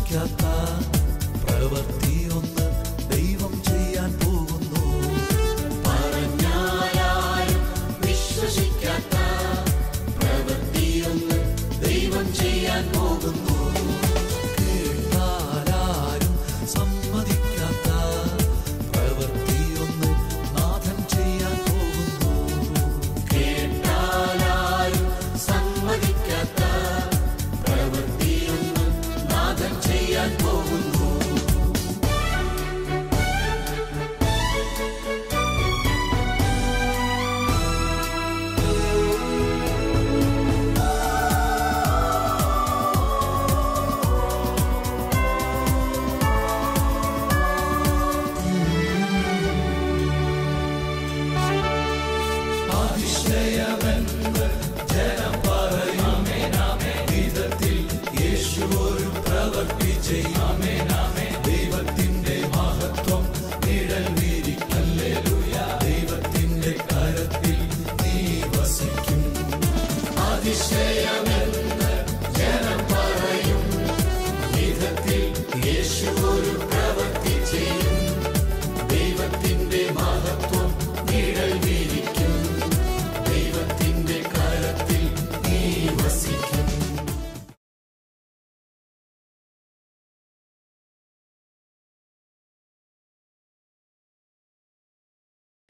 സമ്മതിക്കാത്ത പ്രവൃത്തിയൊന്ന് ദൈവം ചെയ്യാൻ പോകുന്നു. പറഞ്ഞാലും വിശ്വസിക്കാത്ത പ്രവൃത്തിയൊന്ന് ദൈവം ചെയ്യാൻ പോകുന്നു. കേട്ടാലും സമ്മതിക്കാത്ത പ്രവൃത്തിയൊന്ന് നാഥൻ ചെയ്യാൻ പോകുന്നു. കേട്ടാലും സമ്മതിക്കാത്ത പ്രവൃത്തിയൊന്ന് നാഥൻ ചെയ്യാൻ പോകുന്നു. അതിശയമെന്ന് ജനം പറയും വിധത്തിൽ യേശു ഒരു പ്രവൃത്തി ചെയ്യും. ദൈവത്തിന്റെ മഹത്വം നിഴൽ വീരിക്കും. ഹല്ലേലൂയ. ദൈവത്തിന്റെ കരത്തിൽ നീ വസിക്കും. അതിശയമെന്ന് ജനം പറയും വിധത്തിൽ യേശു ഒരു പ്രവൃത്തി ചെയ്യും. ദൈവത്തിന്റെ മഹത്വം നിഴൽ വീരിക്കും. ദൈവത്തിന്റെ കരത്തിൽ നീ വസിക്കും.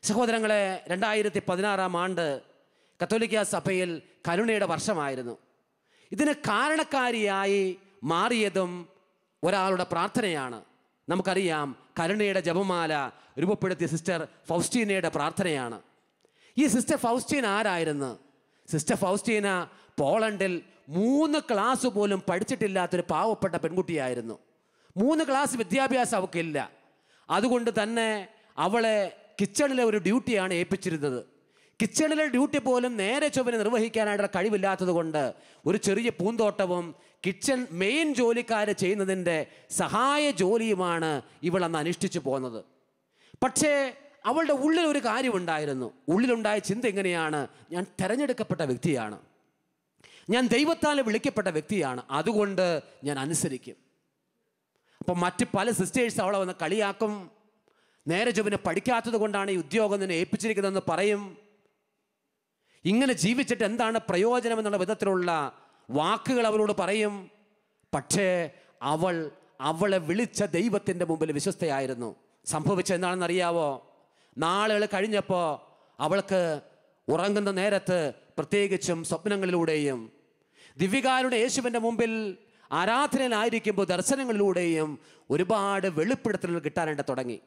സഹോദരങ്ങളെ, 2016 കത്തോലിക്ക സഭയിൽ കരുണയുടെ വർഷമായിരുന്നു. ഇതിന് കാരണക്കാരിയായി മാറിയതും ഒരാളുടെ പ്രാർത്ഥനയാണ്. നമുക്കറിയാം, കരുണയുടെ ജപമാല രൂപപ്പെടുത്തിയ സിസ്റ്റർ ഫൗസ്റ്റീനയുടെ പ്രാർത്ഥനയാണ്. ഈ സിസ്റ്റർ ഫൗസ്റ്റീന ആരായിരുന്നു? സിസ്റ്റർ ഫൗസ്റ്റീന പോളണ്ടിൽ 3 ക്ലാസ് പോലും പഠിച്ചിട്ടില്ലാത്തൊരു പാവപ്പെട്ട പെൺകുട്ടിയായിരുന്നു. 3 ക്ലാസ് വിദ്യാഭ്യാസം അവൾക്കില്ല. അതുകൊണ്ട് തന്നെ അവളെ കിച്ചണിലെ ഒരു ഡ്യൂട്ടിയാണ് ഏൽപ്പിച്ചിരുന്നത്. കിച്ചണിലെ ഡ്യൂട്ടി പോലും നേരെ ചൊവ്വനെ നിർവഹിക്കാനായിട്ടുള്ള കഴിവില്ലാത്തത് കൊണ്ട് ഒരു ചെറിയ പൂന്തോട്ടവും കിച്ചൺ മെയിൻ ജോലിക്കാർ ചെയ്യുന്നതിൻ്റെ സഹായ ജോലിയുമാണ് ഇവൾ അന്ന് അനുഷ്ഠിച്ചു പോകുന്നത്. പക്ഷേ അവളുടെ ഉള്ളിൽ ഒരു കാര്യമുണ്ടായിരുന്നു. ഉള്ളിലുണ്ടായ ചിന്ത എങ്ങനെയാണ്? ഞാൻ തിരഞ്ഞെടുക്കപ്പെട്ട വ്യക്തിയാണ്, ഞാൻ ദൈവത്താൽ വിളിക്കപ്പെട്ട വ്യക്തിയാണ്, അതുകൊണ്ട് ഞാൻ അനുസരിക്കും. അപ്പം മറ്റ് പല സിസ്റ്റേഴ്സ് അവളെ വന്ന് കളിയാക്കും. നേരെ ചൊവ്വനെ പഠിക്കാത്തത് കൊണ്ടാണ് ഈ ഉദ്യോഗം നിന്നെ ഏൽപ്പിച്ചിരിക്കുന്നതെന്ന് പറയും. ഇങ്ങനെ ജീവിച്ചിട്ട് എന്താണ് പ്രയോജനം എന്നുള്ള വിധത്തിലുള്ള വാക്കുകൾ അവളോട് പറയും. പക്ഷേ അവളെ വിളിച്ച ദൈവത്തിൻ്റെ മുമ്പിൽ വിശ്വസ്തയായിരുന്നു. സംഭവിച്ചത് എന്താണെന്ന് അറിയാവോ? നാളുകൾ കഴിഞ്ഞപ്പോൾ അവൾക്ക് ഉറങ്ങുന്ന നേരത്ത്, പ്രത്യേകിച്ചും സ്വപ്നങ്ങളിലൂടെയും ദിവ്യകാരുടെ യേശുവിൻ്റെ മുമ്പിൽ ആരാധനയിലായിരിക്കുമ്പോൾ ദർശനങ്ങളിലൂടെയും ഒരുപാട് വെളിപ്പെടുത്തലുകൾ കിട്ടാനായിട്ട് തുടങ്ങി.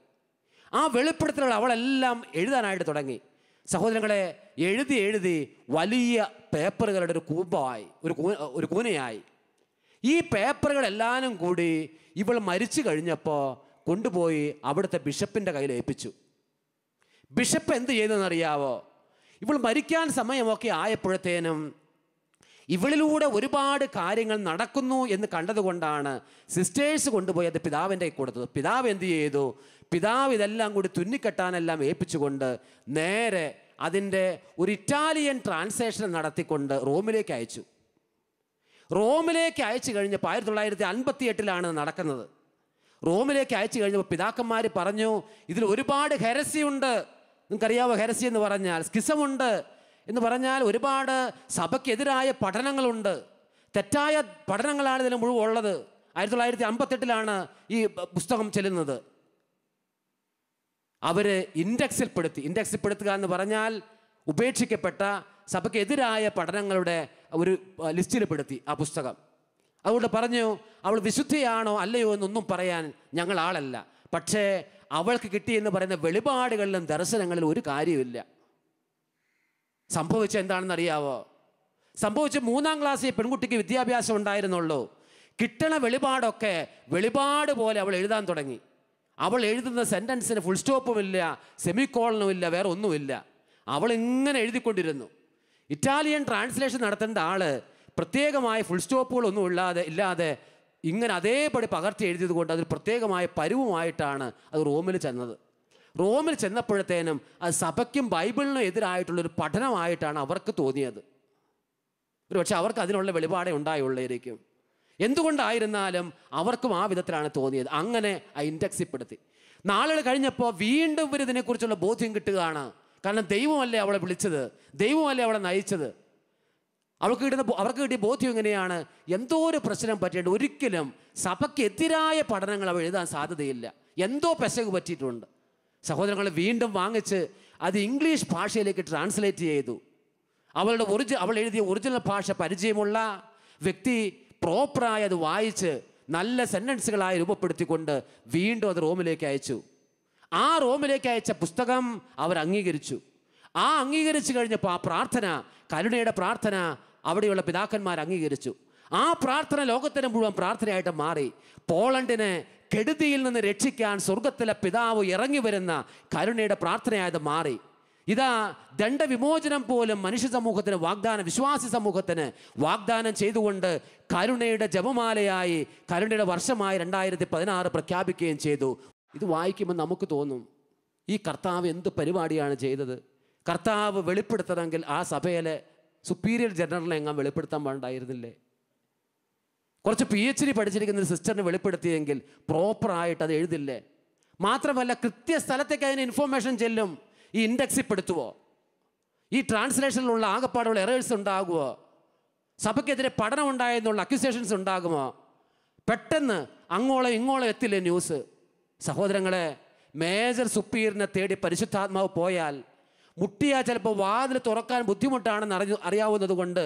ആ വെളിപ്പെടുത്തലുകൾ അവളെല്ലാം എഴുതാനായിട്ട് തുടങ്ങി. സഹോദരങ്ങളെ, എഴുതി വലിയ പേപ്പറുകളുടെ ഒരു കൂമ്പമായി, ഒരു കൂനയായി. ഈ പേപ്പറുകളെല്ലാവരും കൂടി ഇവൾ മരിച്ചു കഴിഞ്ഞപ്പോൾ കൊണ്ടുപോയി അവിടുത്തെ ബിഷപ്പിൻ്റെ കയ്യിൽ ഏൽപ്പിച്ചു. ബിഷപ്പ് എന്ത് ചെയ്തെന്നറിയാവോ? ഇവൾ മരിക്കാൻ സമയമൊക്കെ ആയപ്പോഴത്തേനും ഇവളിലൂടെ ഒരുപാട് കാര്യങ്ങൾ നടക്കുന്നു എന്ന് കണ്ടതുകൊണ്ടാണ് സിസ്റ്റേഴ്സ് കൊണ്ടുപോയി അത് പിതാവിൻ്റെ കൊടുത്തത്. പിതാവ് എന്ത് ചെയ്തു? പിതാവ് ഇതെല്ലാം കൂടി തുന്നിക്കെട്ടാനെല്ലാം ഏൽപ്പിച്ചുകൊണ്ട് നേരെ അതിൻ്റെ ഒരു ഇറ്റാലിയൻ ട്രാൻസ്ലേഷൻ നടത്തിക്കൊണ്ട് റോമിലേക്ക് അയച്ചു. റോമിലേക്ക് അയച്ചു കഴിഞ്ഞപ്പോൾ 1958 നടക്കുന്നത്. റോമിലേക്ക് അയച്ചു കഴിഞ്ഞപ്പോൾ പിതാക്കന്മാർ പറഞ്ഞു, ഇതിൽ ഒരുപാട് ഹെരസിയുണ്ട്. നിങ്ങൾക്കറിയാവോ ഹെരസി എന്ന് പറഞ്ഞാൽ? സ്കിസമുണ്ട് എന്ന് പറഞ്ഞാൽ ഒരുപാട് സഭയ്ക്കെതിരായ പഠനങ്ങളുണ്ട്. തെറ്റായ പഠനങ്ങളാണ് ഇതിന് മുഴുവൻ ഉള്ളത്. 1958 ഈ പുസ്തകം ചെല്ലുന്നത്. അവർ ഇൻഡെക്സിൽപ്പെടുത്തുക എന്ന് പറഞ്ഞാൽ ഉപേക്ഷിക്കപ്പെട്ട സഭയ്ക്കെതിരായ പഠനങ്ങളുടെ ഒരു ലിസ്റ്റിൽ പെടുത്തി ആ പുസ്തകം. അതുകൊണ്ട് പറഞ്ഞു, അവൾ വിശുദ്ധയാണോ അല്ലയോ എന്നൊന്നും പറയാൻ ഞങ്ങൾ ആളല്ല, പക്ഷേ അവൾക്ക് കിട്ടിയെന്ന് പറയുന്ന വെളിപാടുകളിലും ദർശനങ്ങളിലും ഒരു കാര്യമില്ല. സംഭവിച്ച എന്താണെന്ന് അറിയാവോ? സംഭവിച്ച് 3-ാം ക്ലാസ്സിൽ പെൺകുട്ടിക്ക് വിദ്യാഭ്യാസം ഉണ്ടായിരുന്നുള്ളൂ. കിട്ടണ വെളിപാടൊക്കെ വെളിപാട് പോലെ അവൾ എഴുതാൻ തുടങ്ങി. അവൾ എഴുതുന്ന സെൻറ്റൻസിന് ഫുൾ സ്റ്റോപ്പുമില്ല, സെമിക്കോളനും ഇല്ല, വേറെ ഒന്നുമില്ല. അവൾ ഇങ്ങനെ എഴുതിക്കൊണ്ടിരുന്നു. ഇറ്റാലിയൻ ട്രാൻസ്ലേഷൻ നടത്തേണ്ട ആള് പ്രത്യേകമായ ഫുൾ സ്റ്റോപ്പുകളൊന്നും ഇല്ലാതെ ഇങ്ങനെ അതേപടി പകർത്തി എഴുതിയത് കൊണ്ട് അതിൽ പ്രത്യേകമായ പരുവുമായിട്ടാണ് അത് റോമിൽ ചെന്നത്. റോമിൽ ചെന്നപ്പോഴത്തേനും അത് സഭയ്ക്കും ബൈബിളിനും എതിരായിട്ടുള്ളൊരു പഠനമായിട്ടാണ് അവർക്ക് തോന്നിയത്. ഒരു പക്ഷേ അവർക്ക് അതിനുള്ള വെളിപാടേ ഉണ്ടായുള്ളായിരിക്കും. എന്തുകൊണ്ടായിരുന്നാലും അവർക്കും ആ വിധത്തിലാണ് തോന്നിയത്. അങ്ങനെ ആ ഇൻഡെക്സിപ്പെടുത്തി. നാളുകൾ കഴിഞ്ഞപ്പോൾ വീണ്ടും ഇവർ ഇതിനെക്കുറിച്ചുള്ള ബോധ്യം കിട്ടുകയാണ്. കാരണം ദൈവമല്ലേ അവളെ വിളിച്ചത്, ദൈവമല്ലേ അവളെ നയിച്ചത്. അവർക്ക് കിട്ടിയ ബോധ്യം എങ്ങനെയാണ്? എന്തോ ഒരു പ്രശ്നം പറ്റിയിട്ട് ഒരിക്കലും സഭയ്ക്ക് എതിരായ പഠനങ്ങൾ അവൾ എഴുതാൻ സാധ്യതയില്ല. എന്തോ പെശക് പറ്റിയിട്ടുണ്ട്. സഹോദരങ്ങൾ വീണ്ടും വാങ്ങിച്ച് അത് ഇംഗ്ലീഷ് ഭാഷയിലേക്ക് ട്രാൻസ്ലേറ്റ് ചെയ്തു. അവൾ എഴുതിയ ഒറിജിനൽ ഭാഷ പരിചയമുള്ള വ്യക്തി പ്രോപ്പറായി അത് വായിച്ച് നല്ല സെൻറ്റൻസുകളായി രൂപപ്പെടുത്തിക്കൊണ്ട് വീണ്ടും അത് റോമിലേക്ക് അയച്ചു. ആ റോമിലേക്ക് അയച്ച പുസ്തകം അവർ അംഗീകരിച്ചു. ആ അംഗീകരിച്ചു കഴിഞ്ഞപ്പോൾ ആ പ്രാർത്ഥന, കരുണയുടെ പ്രാർത്ഥന, അവിടെയുള്ള പിതാക്കന്മാർ അംഗീകരിച്ചു. ആ പ്രാർത്ഥന ലോകത്തിന് മുഴുവൻ പ്രാർത്ഥനയായിട്ട് മാറി. പോളണ്ടിനെ കെടുതിയിൽ നിന്ന് രക്ഷിക്കാൻ സ്വർഗത്തിലെ പിതാവ് ഇറങ്ങി വരുന്ന കരുണയുടെ പ്രാർത്ഥനയായത് മാറി. ഇതാ ദണ്ഡവിമോചനം പോലും മനുഷ്യ സമൂഹത്തിന് വിശ്വാസി സമൂഹത്തിന് വാഗ്ദാനം ചെയ്തുകൊണ്ട് കരുണയുടെ ജപമാലയായി, കരുണയുടെ വർഷമായി 2016 പ്രഖ്യാപിക്കുകയും ചെയ്തു. ഇത് വായിക്കുമ്പോൾ നമുക്ക് തോന്നും, ഈ കർത്താവ് എന്ത് പരിപാടിയാണ് ചെയ്തത്? കർത്താവ് വെളിപ്പെടുത്തണമെങ്കിൽ ആ സഭയിലെ സുപ്പീരിയർ ജനറലിനെ എങ്ങാൻ വെളിപ്പെടുത്താൻ പാടുണ്ടായിരുന്നില്ലേ? കുറച്ച് PhD പഠിച്ചിരിക്കുന്ന ഒരു സിസ്റ്ററിന് വെളിപ്പെടുത്തിയെങ്കിൽ പ്രോപ്പറായിട്ട് അത് എഴുതില്ലേ? മാത്രമല്ല കൃത്യസ്ഥലത്തേക്ക് അതിന് ഇൻഫോർമേഷൻ ചെല്ലും. ഈ ഇൻഡെക്സിപ്പെടുത്തുവോ? ഈ ട്രാൻസ്ലേഷനിലുള്ള ആകപ്പാടുള്ള എറേഴ്സ് ഉണ്ടാകുമോ? സഭയ്ക്കെതിരെ പഠനം ഉണ്ടായെന്നുള്ള അക്യൂസേഷൻസ് ഉണ്ടാകുമോ? പെട്ടെന്ന് അങ്ങോളം ഇങ്ങോളം എത്തില്ലേ ന്യൂസ്? സഹോദരങ്ങളെ, മേജർ സുപ്പീരിയറിനെ തേടി പരിശുദ്ധാത്മാവ് പോയാൽ മുട്ടിയാൽ ചിലപ്പോൾ വാതിൽ തുറക്കാൻ ബുദ്ധിമുട്ടാണെന്ന് അറിയാവുന്നത് കൊണ്ട്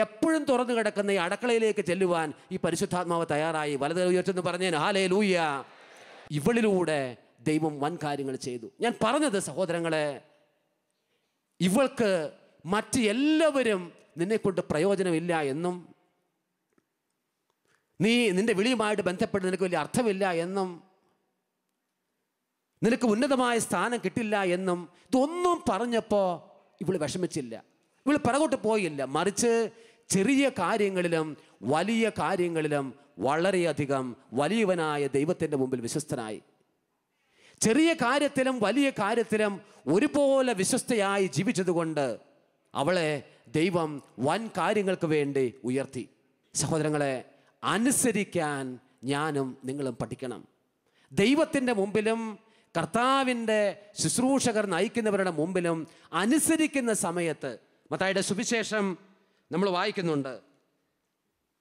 എപ്പോഴും തുറന്നു കിടക്കുന്ന ഈ അടുക്കളയിലേക്ക് ചെല്ലുവാൻ ഈ പരിശുദ്ധാത്മാവ് തയ്യാറായി. വലത് ഉയർത്തുന്നു പറഞ്ഞേന് ഹല്ലേലൂയ. ഇവളിലൂടെ ദൈവം വൻ കാര്യങ്ങൾ ചെയ്തു. ഞാൻ പറഞ്ഞത് സഹോദരങ്ങളെ, ഇവൾക്ക് മറ്റ് എല്ലാവരും നിന്നെക്കൊണ്ട് പ്രയോജനമില്ല എന്നും നിന്റെ വിളിയുമായിട്ട് ബന്ധപ്പെട്ട് നിനക്ക് വലിയ അർത്ഥമില്ല എന്നും നിനക്ക് ഉന്നതമായ സ്ഥാനം കിട്ടില്ല എന്നും ഇതൊന്നും പറഞ്ഞപ്പോൾ ഇവൾ വിഷമിച്ചില്ല, ഇവൾ പിറകോട്ട് പോയില്ല. മറിച്ച് ചെറിയ കാര്യങ്ങളിലും വലിയ കാര്യങ്ങളിലും വളരെയധികം വലിയവനായ ദൈവത്തിൻ്റെ മുമ്പിൽ വിശ്വസ്തനായി. ചെറിയ കാര്യത്തിലും വലിയ കാര്യത്തിലും ഒരുപോലെ വിശ്വസ്തയായി ജീവിച്ചതുകൊണ്ട് അവളെ ദൈവം വൻ കാര്യങ്ങൾക്ക് വേണ്ടി ഉയർത്തി. സഹോദരങ്ങളെ, അനുസരിക്കാൻ ഞാനും നിങ്ങളും പഠിക്കണം. ദൈവത്തിൻ്റെ മുമ്പിലും കർത്താവിൻ്റെ ശുശ്രൂഷകർ നയിക്കുന്നവരുടെ മുമ്പിലും അനുസരിക്കുന്ന സമയത്ത് മത്തായിയുടെ സുവിശേഷം നമ്മൾ വായിക്കുന്നുണ്ട്.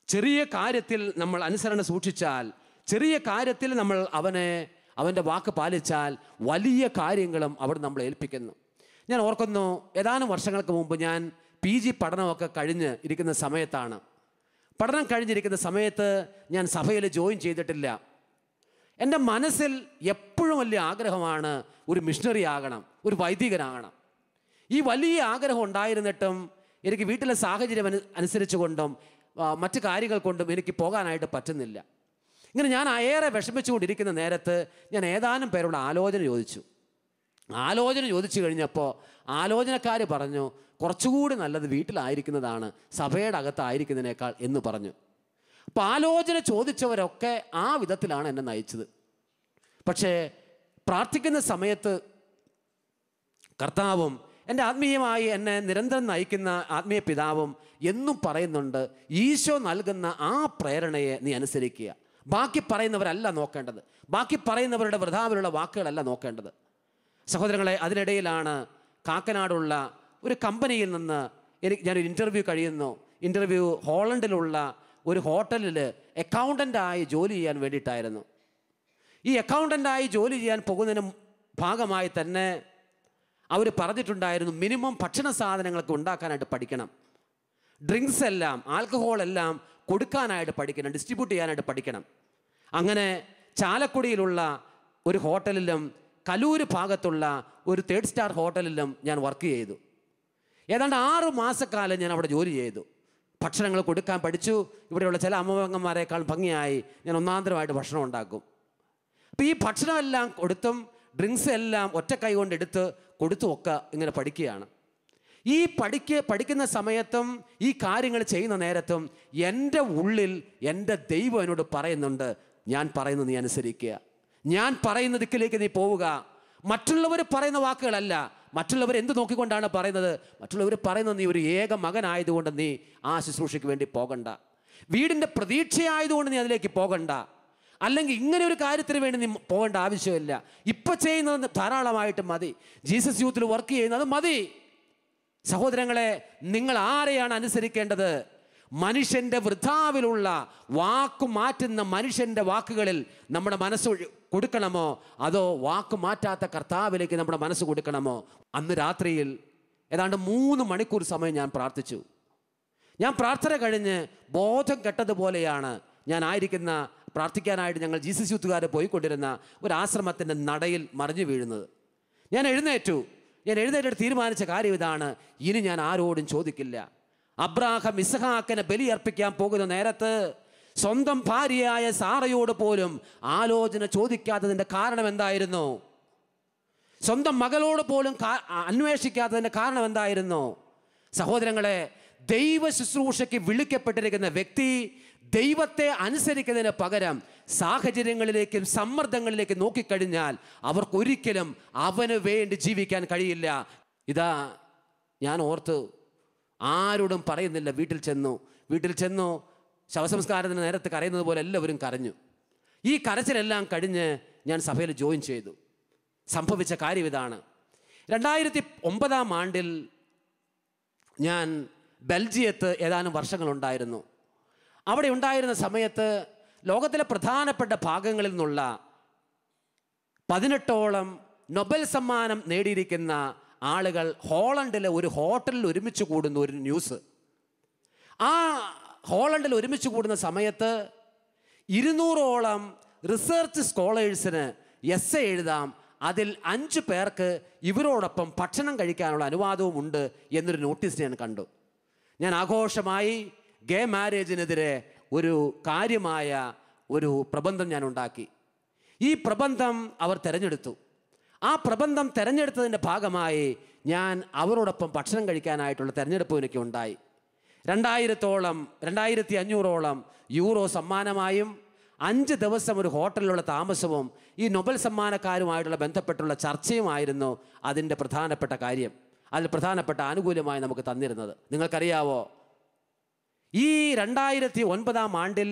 ചെറിയ കാര്യത്തിൽ നമ്മൾ അനുസരണ സൂക്ഷിച്ചാൽ, ചെറിയ കാര്യത്തിൽ നമ്മൾ അവൻ്റെ വാക്ക് പാലിച്ചാൽ വലിയ കാര്യങ്ങളും അവിടെ നമ്മളെ ഏൽപ്പിക്കുന്നു. ഞാൻ ഓർക്കുന്നു, ഏതാനും വർഷങ്ങൾക്ക് മുമ്പ് ഞാൻ PG പഠനമൊക്കെ കഴിഞ്ഞ് ഇരിക്കുന്ന സമയത്താണ്. പഠനം കഴിഞ്ഞിരിക്കുന്ന സമയത്ത് ഞാൻ സഭയിൽ ജോയിൻ ചെയ്തിട്ടില്ല. എൻ്റെ മനസ്സിൽ എപ്പോഴും വലിയ ആഗ്രഹമാണ് ഒരു മിഷണറി ആകണം, ഒരു വൈദികനാകണം. ഈ വലിയ ആഗ്രഹം ഉണ്ടായിരുന്നിട്ടും എനിക്ക് വീട്ടിലെ സാഹചര്യം അനുസരിച്ച് കൊണ്ടും മറ്റു കാര്യങ്ങൾ കൊണ്ടും എനിക്ക് പോകാനായിട്ട് പറ്റുന്നില്ല. ഇങ്ങനെ ഞാൻ ഏറെ വിഷമിച്ചുകൊണ്ടിരിക്കുന്ന നേരത്ത് ഞാൻ ഏതാനും പേരോട് ആലോചന ചോദിച്ചു കഴിഞ്ഞപ്പോൾ ആലോചനക്കാർ പറഞ്ഞു, കുറച്ചുകൂടി നല്ലത് വീട്ടിലായിരിക്കുന്നതാണ് സഭയുടെ അകത്തായിരിക്കുന്നതിനേക്കാൾ എന്ന് പറഞ്ഞു. അപ്പോൾ ആലോചന ചോദിച്ചവരൊക്കെ ആ വിധത്തിലാണ് എന്നെ നയിച്ചത്. പക്ഷേ പ്രാർത്ഥിക്കുന്ന സമയത്ത് കർത്താവും എൻ്റെ ആത്മീയമായി എന്നെ നിരന്തരം നയിക്കുന്ന ആത്മീയ പിതാവും എന്നും പറയുന്നുണ്ട്, ഈശോ നൽകുന്ന ആ പ്രേരണയെ നീ അനുസരിക്കുക. ബാക്കി പറയുന്നവരല്ല നോക്കേണ്ടത്, ബാക്കി പറയുന്നവരുടെ വൃഥാവിലുള്ള വാക്കുകളല്ല നോക്കേണ്ടത്. സഹോദരങ്ങളെ, അതിനിടയിലാണ് കാക്കനാടുള്ള ഒരു കമ്പനിയിൽ നിന്ന് ഞാനൊരു ഇൻ്റർവ്യൂ ഹോളണ്ടിലുള്ള ഒരു ഹോട്ടലിൽ അക്കൗണ്ടൻ്റായി ജോലി ചെയ്യാൻ വേണ്ടിയിട്ടായിരുന്നു. ഈ അക്കൗണ്ടൻ്റായി ജോലി ചെയ്യാൻ പോകുന്നതിന് ഭാഗമായി തന്നെ അവർ പറഞ്ഞിട്ടുണ്ടായിരുന്നു, മിനിമം ഭക്ഷണ സാധനങ്ങളൊക്കെ ഉണ്ടാക്കാനായിട്ട് പഠിക്കണം, ഡ്രിങ്ക്സ് എല്ലാം ആൽക്കഹോളെല്ലാം കൊടുക്കാനായിട്ട് പഠിക്കണം, ഡിസ്ട്രിബ്യൂട്ട് ചെയ്യാനായിട്ട് പഠിക്കണം. അങ്ങനെ ചാലക്കുടിയിലുള്ള ഒരു ഹോട്ടലിലും കലൂര് ഭാഗത്തുള്ള ഒരു 3 സ്റ്റാർ ഹോട്ടലിലും ഞാൻ വർക്ക് ചെയ്തു. ഏതാണ്ട് 6 മാസക്കാലം ഞാൻ അവിടെ ജോലി ചെയ്തു. ഭക്ഷണങ്ങൾ കൊടുക്കാൻ പഠിച്ചു. ഇവിടെയുള്ള ചില അമ്മവങ്ങന്മാരെക്കാൾ ഭംഗിയായി ഞാൻ ഒന്നാന്തരമായിട്ട് ഭക്ഷണം ഉണ്ടാക്കും. അപ്പോൾ ഈ ഭക്ഷണമെല്ലാം കൊടുത്തും ഡ്രിങ്ക്സ് എല്ലാം ഒറ്റ കൈ കൊണ്ട് കൊടുത്തും ഒക്കെ ഇങ്ങനെ പഠിക്കുകയാണ്. ഈ പഠിക്കുന്ന സമയത്തും ഈ കാര്യങ്ങൾ ചെയ്യുന്ന നേരത്തും എൻ്റെ ഉള്ളിൽ എൻ്റെ ദൈവം എന്നോട് പറയുന്നുണ്ട്, ഞാൻ പറയുന്നത് നീ അനുസരിക്കുക, ഞാൻ പറയുന്ന ദിക്കിലേക്ക് നീ പോവുക. മറ്റുള്ളവർ പറയുന്ന വാക്കുകളല്ല, മറ്റുള്ളവർ എന്ത് നോക്കിക്കൊണ്ടാണ് പറയുന്നത്? മറ്റുള്ളവർ പറയുന്നത് നീ ഒരു ഏക മകനായതുകൊണ്ട് നീ ആ ശുശ്രൂഷയ്ക്ക് വേണ്ടി പോകണ്ട. വീടിൻ്റെ പ്രതീക്ഷയായതുകൊണ്ട് നീ അതിലേക്ക് പോകണ്ട, അല്ലെങ്കിൽ ഇങ്ങനെ ഒരു കാര്യത്തിന് വേണ്ടി നീ പോകേണ്ട ആവശ്യമില്ല. ഇപ്പം ചെയ്യുന്നത് ധാരാളമായിട്ട് മതി. ജീസസ് യൂത്തിൽ വർക്ക് ചെയ്യുന്നത് മതി. സഹോദരങ്ങളെ, നിങ്ങൾ ആരെയാണ് അനുസരിക്കേണ്ടത്? മനുഷ്യൻ്റെ വൃഥാവിലുള്ള വാക്കു മാറ്റുന്ന മനുഷ്യൻ്റെ വാക്കുകളിൽ നമ്മുടെ മനസ്സ് കൊടുക്കണമോ, അതോ വാക്ക് മാറ്റാത്ത കർത്താവിലേക്ക് നമ്മുടെ മനസ്സ് കൊടുക്കണമോ? അന്ന് രാത്രിയിൽ ഏതാണ്ട് 3 മണിക്കൂർ സമയം ഞാൻ പ്രാർത്ഥിച്ചു. ഞാൻ പ്രാർത്ഥന കഴിഞ്ഞ് ബോധം കെട്ടതുപോലെയാണ് ഞാൻ ആയിരിക്കുന്ന പ്രാർത്ഥിക്കാനായിട്ട് ഞങ്ങൾ ജീസസ് യൂത്തുകാരെ പോയിക്കൊണ്ടിരുന്ന ഒരു ആശ്രമത്തിൻ്റെ നടയിൽ മറിഞ്ഞു വീഴുന്നത്. ഞാൻ എഴുന്നേറ്റിട്ട് തീരുമാനിച്ച കാര്യം ഇതാണ്: ഇനി ഞാൻ ആരോടും ചോദിക്കില്ല. അബ്രാഹാം ഇസ്ഹാക്കിനെ ബലിയർപ്പിക്കാൻ പോകുന്ന നേരത്ത് സ്വന്തം ഭാര്യയായ സാറയോട് പോലും ആലോചന ചോദിക്കാത്തതിൻ്റെ കാരണം എന്തായിരുന്നു? സ്വന്തം മകളോട് പോലും അന്വേഷിക്കാത്തതിൻ്റെ കാരണം എന്തായിരുന്നു? സഹോദരങ്ങളെ, ദൈവ ശുശ്രൂഷയ്ക്ക് വിളിക്കപ്പെട്ടിരിക്കുന്ന വ്യക്തി ദൈവത്തെ അനുസരിക്കുന്നതിന് പകരം സാഹചര്യങ്ങളിലേക്കും സമ്മർദ്ദങ്ങളിലേക്കും നോക്കിക്കഴിഞ്ഞാൽ അവർക്കൊരിക്കലും അവന് വേണ്ടി ജീവിക്കാൻ കഴിയില്ല. ഇതാ ഞാൻ ഓർത്ത് ആരോടും പറയുന്നില്ല. വീട്ടിൽ ചെന്നു ശവസംസ്കാരത്തിന് നേരത്ത് കരയുന്നത് പോലെ എല്ലാവരും കരഞ്ഞു. ഈ കരച്ചിലെല്ലാം കഴിഞ്ഞ് ഞാൻ സഭയിൽ ജോയിൻ ചെയ്തു. സംഭവിച്ച കാര്യം ഇതാണ്: 2009 ആണ്ടിൽ ഞാൻ ബെൽജിയത്ത് ഏതാനും വർഷങ്ങളുണ്ടായിരുന്നു. അവിടെ ഉണ്ടായിരുന്ന സമയത്ത് ലോകത്തിലെ പ്രധാനപ്പെട്ട ഭാഗങ്ങളിൽ നിന്നുള്ള 18ഓളം നൊബൽ സമ്മാനം നേടിയിരിക്കുന്ന ആളുകൾ ഹോളണ്ടിലെ ഒരു ഹോട്ടലിൽ ഒരുമിച്ച് കൂടുന്ന ഒരു ന്യൂസ്. ആ ഹോളണ്ടിൽ ഒരുമിച്ച് കൂടുന്ന സമയത്ത് 200ഓളം റിസർച്ച് സ്കോളേഴ്സിന് എസ്സേ എഴുതാം, അതിൽ 5 പേർക്ക് ഇവരോടൊപ്പം ഭക്ഷണം കഴിക്കാനുള്ള അനുവാദവും ഉണ്ട് എന്നൊരു നോട്ടീസ് ഞാൻ കണ്ടു. ഞാൻ ആഘോഷമായി ഗേ മാരേജിനെതിരെ ഒരു കാര്യമായ ഒരു പ്രബന്ധം ഞാൻ ഉണ്ടാക്കി. ഈ പ്രബന്ധം അവർ തിരഞ്ഞെടുത്തു. ആ പ്രബന്ധം തിരഞ്ഞെടുത്തതിൻ്റെ ഭാഗമായി ഞാൻ അവരോടൊപ്പം ഭക്ഷണം കഴിക്കാനായിട്ടുള്ള തിരഞ്ഞെടുപ്പ് എനിക്ക് ഉണ്ടായി. 2500ഓളം യൂറോ സമ്മാനമായും 5 ദിവസം ഒരു ഹോട്ടലിലുള്ള താമസവും ഈ നൊബൽ സമ്മാനക്കാരുമായിട്ടുള്ള ബന്ധപ്പെട്ടുള്ള ചർച്ചയുമായിരുന്നു അതിൻ്റെ പ്രധാനപ്പെട്ട കാര്യം. അതിൽ പ്രധാനപ്പെട്ട ആനുകൂല്യമായി നമുക്ക് തന്നിരുന്നത് നിങ്ങൾക്കറിയാവോ? ഈ 2009 ആണ്ടിൽ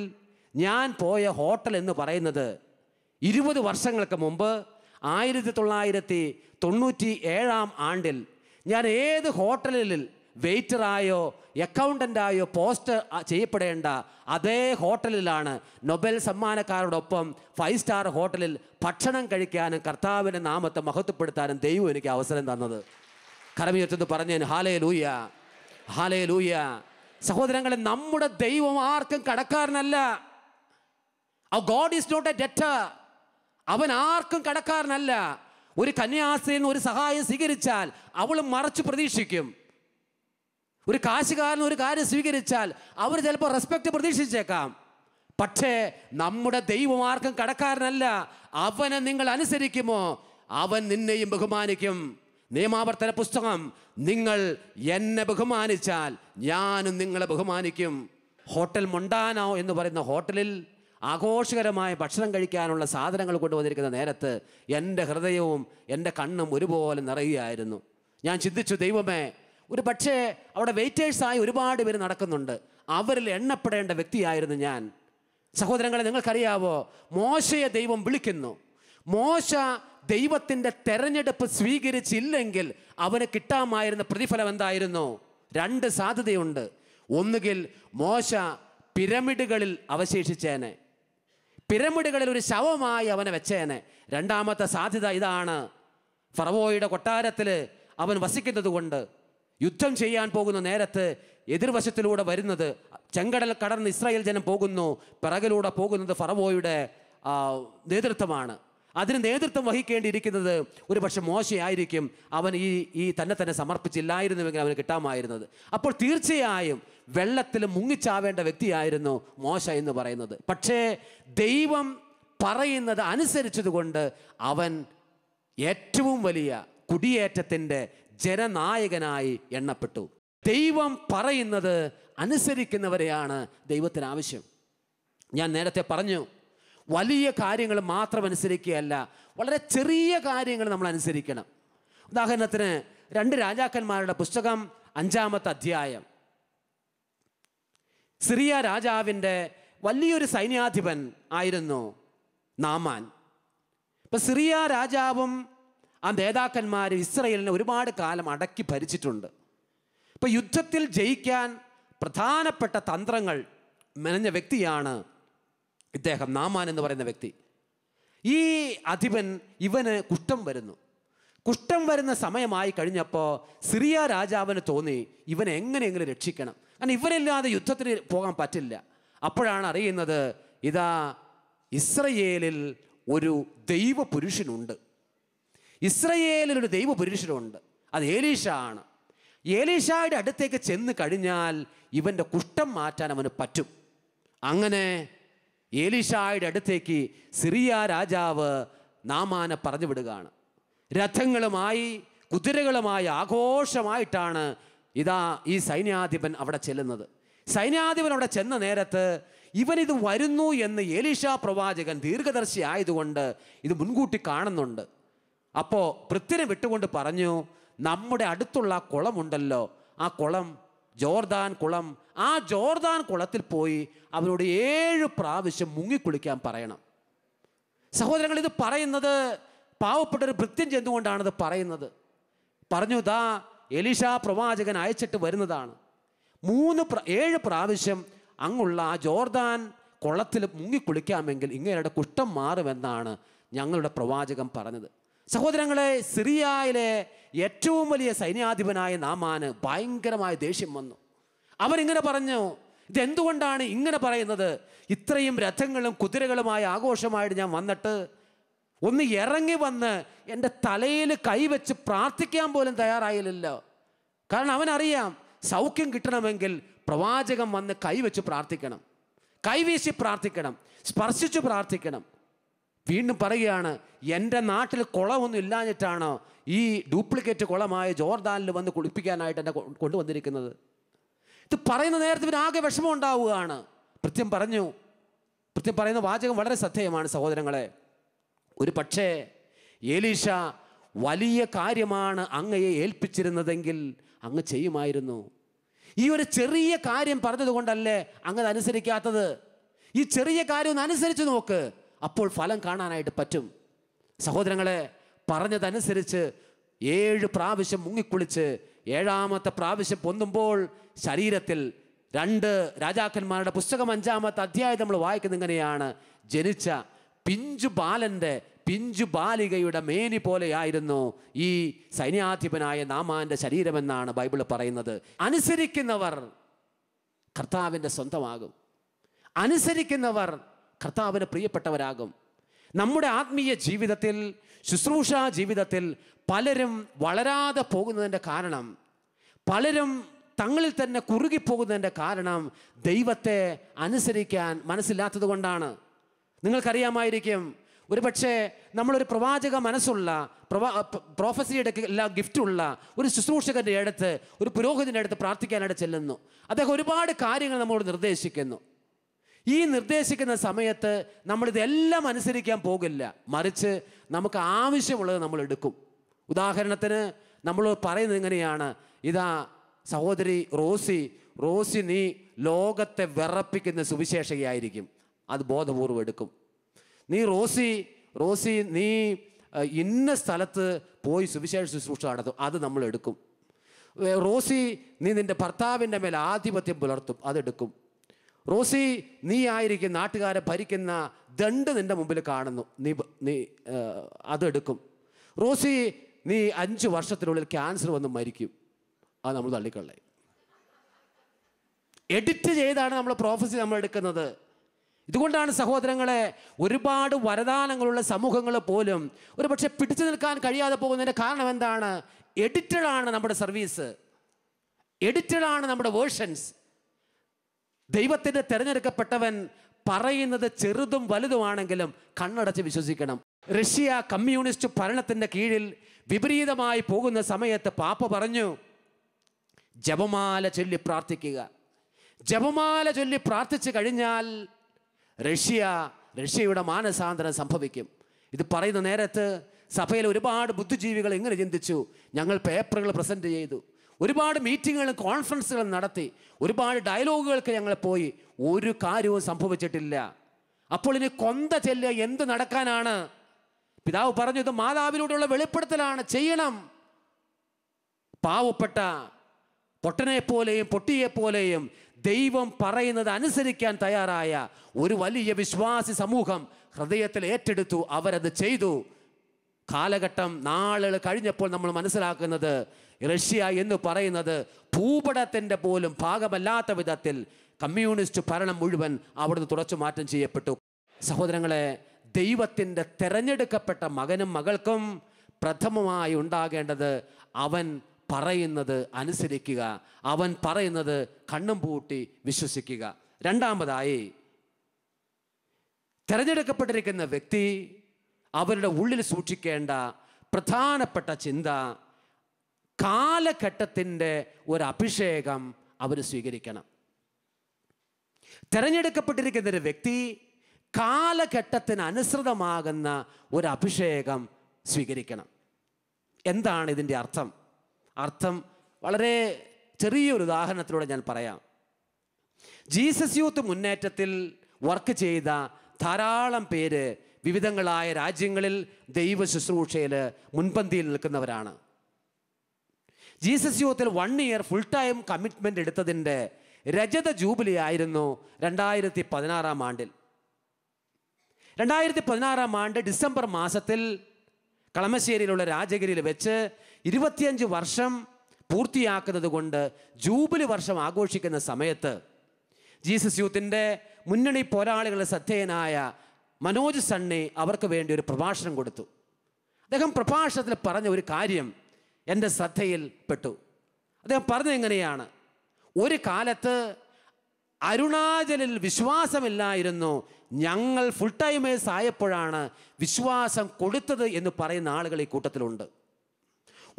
ഞാൻ പോയ ഹോട്ടൽ എന്ന് പറയുന്നത് 20 വർഷങ്ങൾക്ക് മുമ്പ് 1997 ആണ്ടിൽ ഞാൻ ഏത് ഹോട്ടലിൽ വെയിറ്ററായോ അക്കൗണ്ടൻ്റായോ പോസ്റ്റ് ചെയ്യപ്പെടേണ്ട അതേ ഹോട്ടലിലാണ് നൊബൽ സമ്മാനക്കാരോടൊപ്പം 5 സ്റ്റാർ ഹോട്ടലിൽ ഭക്ഷണം കഴിക്കാനും കർത്താവിൻ്റെ നാമത്തെ മഹത്വപ്പെടുത്താനും ദൈവം എനിക്ക് അവസരം തന്നത്. കരമുയർത്തുന്നു പറഞ്ഞേന് ഹല്ലേലൂയ, ഹല്ലേലൂയ. സഹോദരങ്ങളെ, നമ്മുടെ ദൈവം ആർക്കും കടക്കാരനല്ല. Our God is not a debtor. അവൻ ആർക്കും കടക്കാരനല്ല. ഒരു കന്യാസ്ത്രീയിൽ നിന്ന് ഒരു സഹായം സ്വീകരിച്ചാൽ അവൾ മറച്ചു പ്രതീക്ഷിക്കും. ഒരു കാശുകാരൻ ഒരു കാര്യം സ്വീകരിച്ചാൽ അവർ ചിലപ്പോൾ റെസ്പെക്റ്റ് പ്രതീക്ഷിച്ചേക്കാം. പക്ഷേ നമ്മുടെ ദൈവം ആർക്കും കടക്കാരനല്ല. അവനെ നിങ്ങൾ അനുസരിക്കുമോ, അവൻ നിന്നെയും ബഹുമാനിക്കും. നിയമാവർത്തന പുസ്തകം: നിങ്ങൾ എന്നെ ബഹുമാനിച്ചാൽ ഞാനും നിങ്ങളെ ബഹുമാനിക്കും. ഹോട്ടൽ മൊണ്ടാനോ എന്ന് പറയുന്ന ഹോട്ടലിൽ ആഘോഷകരമായ ഭക്ഷണം കഴിക്കാനുള്ള സാധനങ്ങൾ കൊണ്ടുവന്നിരിക്കുന്ന നേരത്ത് എൻ്റെ ഹൃദയവും എൻ്റെ കണ്ണും ഒരുപോലെ നിറയുകയായിരുന്നു. ഞാൻ ചിന്തിച്ചു, ദൈവമേ, ഒരു പക്ഷേ അവിടെ വെയിറ്റേഴ്സായി ഒരുപാട് പേര് നടക്കുന്നുണ്ട്, അവരിൽ എണ്ണപ്പെടേണ്ട വ്യക്തിയായിരുന്നു ഞാൻ. സഹോദരങ്ങളെ, നിങ്ങൾക്കറിയാവോ, മോശയെ ദൈവം വിളിക്കുന്നു. മോശ ദൈവത്തിൻ്റെ തെരഞ്ഞെടുപ്പ് സ്വീകരിച്ചില്ലെങ്കിൽ അവന് കിട്ടാമായിരുന്ന പ്രതിഫലം എന്തായിരുന്നു? 2 സാധ്യതയുണ്ട്. ഒന്നുകിൽ മോശ പിരമിഡുകളിൽ അവശേഷിച്ചേനെ, പിരമിഡുകളിൽ ഒരു ശവമായി അവനെ വെച്ചേനെ. രണ്ടാമത്തെ സാധ്യത ഇതാണ്: ഫറവോയുടെ കൊട്ടാരത്തിൽ അവൻ വസിക്കുന്നത് കൊണ്ട് യുദ്ധം ചെയ്യാൻ പോകുന്ന നേരത്ത് എതിർവശത്തിലൂടെ വരുന്നത് ചെങ്കടൽ കടന്ന് ഇസ്രായേൽ ജനം പോകുന്നു, പിറകിലൂടെ പോകുന്നത് ഫറവോയുടെ നേതൃത്വമാണ്. അതിന് നേതൃത്വം വഹിക്കേണ്ടിയിരിക്കുന്നത് ഒരു പക്ഷെ മോശയായിരിക്കും. അവൻ ഈ തന്നെ സമർപ്പിച്ചില്ലായിരുന്നുവെങ്കിൽ അവന് കിട്ടാമായിരുന്നത്. അപ്പോൾ തീർച്ചയായും വെള്ളത്തിൽ മുങ്ങിച്ചാവേണ്ട വ്യക്തിയായിരുന്നു മോശ എന്ന് പറയുന്നത്. പക്ഷേ ദൈവം പറയുന്നത് അനുസരിച്ചതുകൊണ്ട് അവൻ ഏറ്റവും വലിയ കുടിയേറ്റത്തിൻ്റെ ജനനായകനായി എണ്ണപ്പെട്ടു. ദൈവം പറയുന്നത് അനുസരിക്കുന്നവരെയാണ് ദൈവത്തിന് ആവശ്യം. ഞാൻ നേരത്തെ പറഞ്ഞു, വലിയ കാര്യങ്ങൾ മാത്രം അനുസരിക്കുകയല്ല, വളരെ ചെറിയ കാര്യങ്ങൾ നമ്മൾ അനുസരിക്കണം. ഉദാഹരണത്തിന് 2 രാജാക്കന്മാരുടെ പുസ്തകം 5-ാമത്തെ അധ്യായം. സിറിയ രാജാവിൻ്റെ വലിയൊരു സൈന്യാധിപൻ ആയിരുന്നു നാമാൻ. ഇപ്പം സിറിയ രാജാവും ആ നേതാക്കന്മാരും ഇസ്രയേലിനെ ഒരുപാട് കാലം അടക്കി ഭരിച്ചിട്ടുണ്ട്. ഇപ്പം യുദ്ധത്തിൽ ജയിക്കാൻ പ്രധാനപ്പെട്ട തന്ത്രങ്ങൾ മെനഞ്ഞ വ്യക്തിയാണ് ഇദ്ദേഹം, നാമാൻ എന്ന് പറയുന്ന വ്യക്തി. ഈ അധിപൻ ഇവന് കുഷ്ഠം വരുന്നു. കുഷ്ഠം വരുന്ന സമയമായി കഴിഞ്ഞപ്പോൾ സിറിയ രാജാവിന് തോന്നി ഇവനെ എങ്ങനെയെങ്കിലും രക്ഷിക്കണം, കാരണം ഇവരില്ലാതെ യുദ്ധത്തിന് പോകാൻ പറ്റില്ല. അപ്പോഴാണ് അറിയുന്നത്, ഇതാ ഇസ്രയേലിൽ ഒരു ദൈവപുരുഷനുണ്ട്. ഇസ്രയേലിൽ ഒരു ദൈവപുരുഷനുണ്ട്, അത് ഏലീഷ ആണ്. ഏലീഷായുടെ അടുത്തേക്ക് ചെന്ന് കഴിഞ്ഞാൽ ഇവൻ്റെ കുഷ്ഠം മാറ്റാൻ അവന് പറ്റും. അങ്ങനെ ഏലീഷായുടെ അടുത്തേക്ക് സിറിയ രാജാവ് നാമാനെ പറഞ്ഞു വിടുകയാണ്. രഥങ്ങളുമായി കുതിരകളുമായി ആഘോഷമായിട്ടാണ് ഇതാ ഈ സൈന്യാധിപൻ അവിടെ ചെല്ലുന്നത്. സൈന്യാധിപൻ അവിടെ ചെന്ന നേരത്ത് ഇവനിത് വരുന്നു എന്ന് ഏലീഷ പ്രവാചകൻ ദീർഘദർശി ആയതുകൊണ്ട് ഇത് മുൻകൂട്ടി കാണുന്നുണ്ട്. അപ്പോൾ ഭൃത്യനെ വിട്ടുകൊണ്ട് പറഞ്ഞു, നമ്മുടെ അടുത്തുള്ള കുളമുണ്ടല്ലോ, ആ കുളം ജോർദാൻ കുളം, ആ ജോർദാൻ കുളത്തിൽ പോയി അവരോട് 7 പ്രാവശ്യം മുങ്ങിക്കുളിക്കാൻ പറയണം. സഹോദരങ്ങൾ, ഇത് പറയുന്നത് പാവപ്പെട്ടൊരു ഭൃത്യൻ ചെന്നുകൊണ്ടാണിത് പറയുന്നത്. പറഞ്ഞു, ദാ എലീഷ പ്രവാചകൻ അയച്ചിട്ട് വരുന്നതാണ്. 7 പ്രാവശ്യം അങ്ങുള്ള ആ ജോർദാൻ കുളത്തിൽ മുങ്ങിക്കുളിക്കാമെങ്കിൽ ഇങ്ങനെയുടെ കുഷ്ഠം മാറുമെന്നാണ് ഞങ്ങളുടെ പ്രവാചകൻ പറഞ്ഞത്. സഹോദരങ്ങളെ, സിറിയയിലെ ഏറ്റവും വലിയ സൈന്യാധിപനായ നാമാന് ഭയങ്കരമായ ദേഷ്യം വന്നു. അവരിങ്ങനെ പറഞ്ഞു, ഇതെന്തുകൊണ്ടാണ് ഇങ്ങനെ പറയുന്നത്? ഇത്രയും രഥങ്ങളും കുതിരകളുമായ ആഘോഷമായിട്ട് ഞാൻ വന്നിട്ട് ഒന്ന് ഇറങ്ങി വന്ന് എൻ്റെ തലയിൽ കൈവച്ച് പ്രാർത്ഥിക്കാൻ പോലും തയ്യാറായില്ലല്ലോ. കാരണം അവനറിയാം, സൗഖ്യം കിട്ടണമെങ്കിൽ പ്രവാചകൻ വന്ന് കൈവച്ച് പ്രാർത്ഥിക്കണം, കൈവീശി പ്രാർത്ഥിക്കണം, സ്പർശിച്ചു പ്രാർത്ഥിക്കണം. വീണ്ടും പറയുകയാണ്, എൻ്റെ നാട്ടിൽ കുളമൊന്നും ഇല്ലാഞ്ഞിട്ടാണോ ഈ ഡ്യൂപ്ലിക്കേറ്റ് കുളമായ ജോർദാനിൽ വന്ന് കുളിപ്പിക്കാനായിട്ട് എന്നെ കൊണ്ടുവന്നിരിക്കുന്നത്? ഇത് പറയുന്ന നേരത്തെ ഇവനാകെ വിഷമം ഉണ്ടാവുകയാണ്. ഭൃത്യൻ പറയുന്ന വാചകം വളരെ ശ്രദ്ധേയമാണ് സഹോദരങ്ങളെ. ഒരു പക്ഷേ ഏലീഷ വലിയ കാര്യമാണ് അങ്ങയെ ഏൽപ്പിച്ചിരുന്നതെങ്കിൽ അങ്ങ് ചെയ്യുമായിരുന്നു. ഈ ഒരു ചെറിയ കാര്യം പറഞ്ഞത് കൊണ്ടല്ലേ അങ്ങ് അനുസരിക്കാത്തത്? ഈ ചെറിയ കാര്യം ഒന്ന് അനുസരിച്ച് നോക്ക്, അപ്പോൾ ഫലം കാണാനായിട്ട് പറ്റും. സഹോദരങ്ങളെ, പറഞ്ഞതനുസരിച്ച് 7 പ്രാവശ്യം മുങ്ങിക്കുളിച്ച് 7ാമത്തെ പ്രാവശ്യം പൊന്തുമ്പോൾ ശരീരത്തിൽ 2 രാജാക്കന്മാരുടെ പുസ്തകം 5ാമത്തെ അധ്യായം നമ്മൾ വായിക്കുന്നത് ഇങ്ങനെയാണ്, ജനിച്ച പിഞ്ചു ബാലികയുടെ മേനി പോലെയായിരുന്നു ഈ സൈന്യാധിപനായ നാമാന്റെ ശരീരമെന്നാണ് ബൈബിൾ പറയുന്നത്. അനുസരിക്കുന്നവർ കർത്താവിൻ്റെ സ്വന്തമാകും. അനുസരിക്കുന്നവർ കർത്താവിന് പ്രിയപ്പെട്ടവരാകും. നമ്മുടെ ആത്മീയ ജീവിതത്തിൽ, ശുശ്രൂഷാ ജീവിതത്തിൽ പലരും വളരാതെ പോകുന്നതിൻ്റെ കാരണം, പലരും തങ്ങളിൽ തന്നെ കുറുകിപ്പോകുന്നതിൻ്റെ കാരണം ദൈവത്തെ അനുസരിക്കാൻ മനസ്സില്ലാത്തത് കൊണ്ടാണ്. നിങ്ങൾക്കറിയാമായിരിക്കും, ഒരു പക്ഷേ നമ്മളൊരു പ്രവാചക മനസ്സുള്ള പ്രോഫസിയുടെ എല്ലാ ഗിഫ്റ്റുള്ള ഒരു ശുശ്രൂഷകൻ്റെ അടുത്ത്, ഒരു പുരോഹിതൻ്റെ അടുത്ത് പ്രാർത്ഥിക്കാനായിട്ട് ചെല്ലുന്നു. അദ്ദേഹം ഒരുപാട് കാര്യങ്ങൾ നമ്മളോട് നിർദ്ദേശിക്കുന്നു. ഈ നിർദ്ദേശിക്കുന്ന സമയത്ത് നമ്മളിതെല്ലാം അനുസരിക്കാൻ പോകില്ല, മറിച്ച് നമുക്ക് ആവശ്യമുള്ളത് നമ്മൾ എടുക്കും. ഉദാഹരണത്തിന് നമ്മൾ പറയുന്നത് ഇങ്ങനെയാണ്, ഇതാ സഹോദരി റോസി നീ ലോകത്തെ വിറപ്പിക്കുന്ന സുവിശേഷകയായിരിക്കും, അത് ബോധപൂർവ്വം എടുക്കും. നീ റോസി നീ ഇന്ന സ്ഥലത്ത് പോയി സുവിശേഷ ശുശ്രൂഷ നടത്തും, അത് നമ്മൾ എടുക്കും. റോസി നീ നിൻ്റെ ഭർത്താവിൻ്റെ മേൽ ആധിപത്യം പുലർത്തും, അതെടുക്കും. റോസി നീ ആയിരിക്കും നാട്ടുകാരെ ഭരിക്കുന്ന ദണ്ട് നിൻ്റെ മുമ്പിൽ കാണുന്നു, നീ അതെടുക്കും. റോസി നീ 5 വർഷത്തിനുള്ളിൽ ക്യാൻസർ വന്ന് മരിക്കും, അത് നമ്മൾ തള്ളിക്കളേ. എഡിറ്റ് ചെയ്താണ് നമ്മൾ പ്രോഫസി നമ്മൾ എടുക്കുന്നത്. ഇതുകൊണ്ടാണ് സഹോദരങ്ങളെ, ഒരുപാട് വരദാനങ്ങളുള്ള സമൂഹങ്ങൾ പോലും ഒരു പക്ഷെ പിടിച്ചു നിൽക്കാൻ കഴിയാതെ പോകുന്നതിൻ്റെ കാരണം എന്താണ്? എഡിറ്റഡാണ് നമ്മുടെ സർവീസ്, എഡിറ്റഡാണ് നമ്മുടെ വേർഷൻസ്. ദൈവത്തിൻ്റെ തിരഞ്ഞെടുക്കപ്പെട്ടവൻ പറയുന്നത് ചെറുതും വലുതുമാണെങ്കിലും കണ്ണടച്ച് വിശ്വസിക്കണം. റഷ്യ കമ്മ്യൂണിസ്റ്റ് ഭരണത്തിൻ്റെ കീഴിൽ വിപരീതമായി പോകുന്ന സമയത്ത് പാപ്പ പറഞ്ഞു, ജപമാല ചൊല്ലി പ്രാർത്ഥിക്കുക. ജപമാല ചൊല്ലി പ്രാർത്ഥിച്ചു കഴിഞ്ഞാൽ റഷ്യയുടെ മാനസാന്തരം സംഭവിക്കും. ഇത് പറയുന്ന നേരത്ത് സഭയിൽ ഒരുപാട് ബുദ്ധിജീവികൾ ഇങ്ങനെ ചിന്തിച്ചു. ഞങ്ങൾ പേപ്പറുകൾ പ്രസൻറ്റ് ചെയ്തു, ഒരുപാട് മീറ്റിങ്ങുകളും കോൺഫറൻസുകളും നടത്തി, ഒരുപാട് ഡയലോഗുകൾക്ക് ഞങ്ങൾ പോയി, ഒരു കാര്യവും സംഭവിച്ചിട്ടില്ല. അപ്പോൾ ഇനി കൊന്ത ചെല്ലുക എന്ത് നടക്കാനാണ്? പിതാവ് പറഞ്ഞു, ഇത് മാതാവിലൂടെയുള്ള വെളിപ്പെടുത്തലാണ്, ചെയ്യണം. പാവപ്പെട്ട പൊട്ടനെപ്പോലെയും പൊട്ടിയെപ്പോലെയും ദൈവം പറയുന്നത് അനുസരിക്കാൻ തയ്യാറായ ഒരു വലിയ വിശ്വാസി സമൂഹം ഹൃദയത്തിൽ ഏറ്റെടുത്തു. അവരത് ചെയ്തു. കാലഘട്ടം നാളുകൾ കഴിഞ്ഞപ്പോൾ നമ്മൾ മനസ്സിലാക്കുന്നത് റഷ്യ എന്ന് പറയുന്നത് ഭൂപടത്തിൻ്റെ പോലും ഭാഗമല്ലാത്ത വിധത്തിൽ കമ്മ്യൂണിസ്റ്റ് ഭരണം മുഴുവൻ അവിടുന്ന് തുടച്ചു മാറ്റം ചെയ്യപ്പെട്ടു. സഹോദരങ്ങളെ, ദൈവത്തിൻ്റെ തെരഞ്ഞെടുക്കപ്പെട്ട മകനും മകൾക്കും പ്രഥമമായി ഉണ്ടാകേണ്ടത് അവൻ പറയുന്നത് അനുസരിക്കുക, അവൻ പറയുന്നത് കണ്ണും പൂട്ടി വിശ്വസിക്കുക. രണ്ടാമതായി, തിരഞ്ഞെടുക്കപ്പെട്ടിരിക്കുന്ന വ്യക്തി അവരുടെ ഉള്ളിൽ സൂക്ഷിക്കേണ്ട പ്രധാനപ്പെട്ട ചിന്ത, കാലഘട്ടത്തിൻ്റെ ഒരു അഭിഷേകം അവർ സ്വീകരിക്കണം. തിരഞ്ഞെടുക്കപ്പെട്ടിരിക്കുന്ന ഒരു വ്യക്തി കാലഘട്ടത്തിന് അനുസൃതമാകുന്ന ഒരു അഭിഷേകം സ്വീകരിക്കണം. എന്താണ് ഇതിൻ്റെ അർത്ഥം? അർത്ഥം വളരെ ചെറിയൊരു ഉദാഹരണത്തിലൂടെ ഞാൻ പറയാം. ജീസസ് യൂത്ത് മുന്നേറ്റത്തിൽ വർക്ക് ചെയ്ത ധാരാളം പേര് വിവിധങ്ങളായ രാജ്യങ്ങളിൽ ദൈവ ശുശ്രൂഷയിൽ മുൻപന്തിയിൽ നിൽക്കുന്നവരാണ്. ജീസസ് യൂത്തിൽ 1 ഇയർ ഫുൾ ടൈം കമ്മിറ്റ്മെൻ്റ് എടുത്തതിൻ്റെ രജത ജൂബിലി ആയിരുന്നു 2016 ആണ്ടിൽ. 2016 ആണ്ട് ഡിസംബർ മാസത്തിൽ കളമശ്ശേരിയിലുള്ള രാജഗിരിയിൽ വെച്ച് 25 വർഷം പൂർത്തിയാക്കുന്നത് കൊണ്ട് ജൂബിലി വർഷം ആഘോഷിക്കുന്ന സമയത്ത് ജീസസ് യൂത്തിൻ്റെ മുന്നണി പോരാളികളുടെ ശ്രദ്ധേയനായ മനോജ് സണ്ണി അവർക്ക് വേണ്ടി ഒരു പ്രഭാഷണം കൊടുത്തു. അദ്ദേഹം പ്രഭാഷണത്തിൽ പറഞ്ഞ ഒരു കാര്യം എൻ്റെ ശ്രദ്ധയിൽ പെട്ടു. അദ്ദേഹം പറഞ്ഞത് എങ്ങനെയാണ്? ഒരു കാലത്ത് അരുണാചലിൽ വിശ്വാസമില്ലായിരുന്നു, ഞങ്ങൾ ഫുൾ ടൈമേഴ്സ് ആയപ്പോഴാണ് വിശ്വാസം കൊടുത്തത് എന്ന് പറയുന്ന ആളുകൾ ഈ കൂട്ടത്തിലുണ്ട്.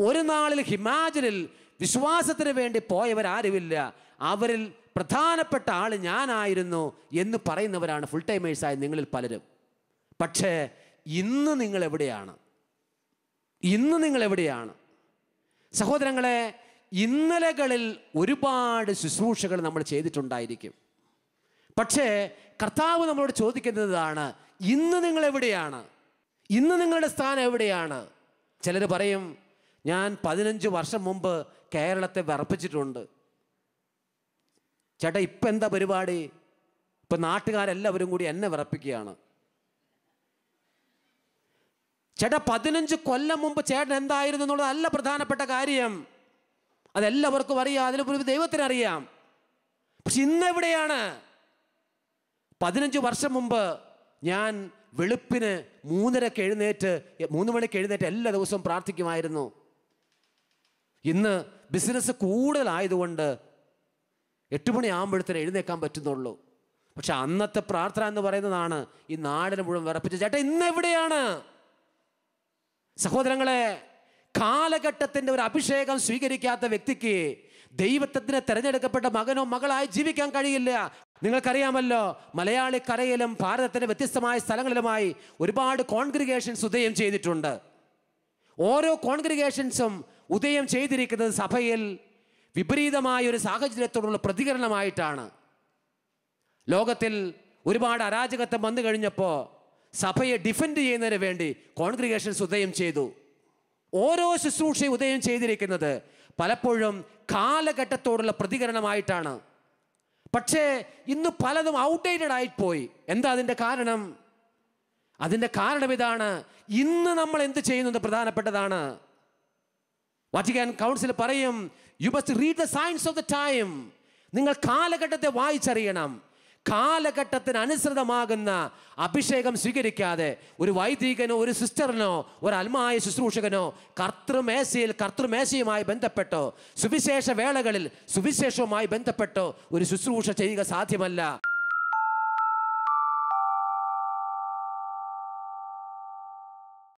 ഒരു നാളിൽ ഹിമാചലിൽ വിശ്വാസത്തിന് വേണ്ടി പോയവരാരുമില്ല, അവരിൽ പ്രധാനപ്പെട്ട ആൾ ഞാനായിരുന്നു എന്ന് പറയുന്നവരാണ് ഫുൾ ടൈമേഴ്സായ നിങ്ങളിൽ പലരും. പക്ഷേ ഇന്ന് നിങ്ങൾ എവിടെയാണ്? ഇന്ന് നിങ്ങൾ എവിടെയാണ്? സഹോദരങ്ങളെ, ഇന്നലകളിൽ ഒരുപാട് ശുശ്രൂഷകൾ നമ്മൾ ചെയ്തിട്ടുണ്ടായിരിക്കും. പക്ഷേ കർത്താവ് നമ്മളോട് ചോദിക്കുന്നതാണ്, ഇന്ന് നിങ്ങൾ എവിടെയാണ്? ഇന്ന് നിങ്ങളുടെ സ്ഥാനം എവിടെയാണ്? ചിലർ പറയും, ഞാൻ 15 വർഷം മുമ്പ് കേരളത്തെ വിറപ്പിച്ചിട്ടുണ്ട്. ചേട്ടാ, ഇപ്പം എന്താ പരിപാടി? ഇപ്പം നാട്ടുകാരെല്ലാവരും കൂടി എന്നെ വിറപ്പിക്കുകയാണ്. ചേട്ടാ, 15 കൊല്ലം മുമ്പ് ചേട്ടൻ എന്തായിരുന്നു എന്നുള്ളതല്ല പ്രധാനപ്പെട്ട കാര്യം. അതെല്ലാവർക്കും അറിയാം, അതിന് ദൈവത്തിനറിയാം. പക്ഷെ ഇന്നെവിടെയാണ്? 15 വർഷം മുമ്പ് ഞാൻ വെളുപ്പിന് 3 മണിക്ക് എഴുന്നേറ്റ് എല്ലാ ദിവസവും പ്രാർത്ഥിക്കുമായിരുന്നു. ഇന്ന് ബിസിനസ് കൂടുതലായതുകൊണ്ട് 8 മണിയാകുമ്പോഴത്തേന് എഴുന്നേക്കാൻ പറ്റുന്നുള്ളൂ. പക്ഷെ അന്നത്തെ പ്രാർത്ഥന എന്ന് പറയുന്നതാണ് ഈ നാടിനെ മുഴുവൻ വിറപ്പിച്ചത്. ചേട്ടാ, ഇന്നെവിടെയാണ്? സഹോദരങ്ങളെ, കാലഘട്ടത്തിൻ്റെ ഒരു അഭിഷേകം സ്വീകരിക്കാത്ത വ്യക്തിക്ക് ദൈവത്തിന് തിരഞ്ഞെടുക്കപ്പെട്ട മകനോ മകളായി ജീവിക്കാൻ കഴിയില്ല. നിങ്ങൾക്കറിയാമല്ലോ, മലയാളിക്കരയിലും ഭാരതത്തിൻ്റെ വ്യത്യസ്തമായ സ്ഥലങ്ങളിലുമായി ഒരുപാട് കോൺഗ്രിഗേഷൻസ് ഉദയം ചെയ്തിട്ടുണ്ട്. ഓരോ കോൺഗ്രിഗേഷൻസും ഉദയം ചെയ്തിരിക്കുന്നത് സഭയിൽ വിപരീതമായ ഒരു സാഹചര്യത്തോടുള്ള പ്രതികരണമായിട്ടാണ്. ലോകത്തിൽ ഒരുപാട് അരാജകത്വം വന്നു കഴിഞ്ഞപ്പോൾ സഭയെ ഡിഫെൻഡ് ചെയ്യുന്നതിന് വേണ്ടി കോൺഗ്രിഗേഷൻസ് ഉദയം ചെയ്തു. ഓരോ ശുശ്രൂഷയും ഉദയം ചെയ്തിരിക്കുന്നത് പലപ്പോഴും കാലഘട്ടത്തോടുള്ള പ്രതികരണമായിട്ടാണ്. പക്ഷേ ഇന്ന് പലതും ഔട്ട്ഡേറ്റഡ് ആയിപ്പോയി. എന്താ അതിൻ്റെ കാരണം? അതിൻ്റെ കാരണം ഇതാണ്, ഇന്ന് നമ്മൾ എന്ത് ചെയ്യുന്നത് പ്രധാനപ്പെട്ടതാണ്. വത്തിക്കാൻ കൗൺസിൽ പറയും, you must read the science of the time. നിങ്ങൾ കാലഘട്ടത്തെ വായിച്ചറിയണം. കാലഘട്ടത്തിന് അനുസൃതമാകുന്ന അഭിഷേകം സ്വീകരിക്കാതെ ഒരു വൈദികനോ ഒരു സിസ്റ്ററിനോ ഒരു ആത്മായ ശുശ്രൂഷകനോ കർത്തൃമേശയുമായി ബന്ധപ്പെട്ടോ സുവിശേഷ വേളകളിൽ സുവിശേഷവുമായി ബന്ധപ്പെട്ടോ ഒരു ശുശ്രൂഷ ചെയ്യുക സാധ്യമല്ല.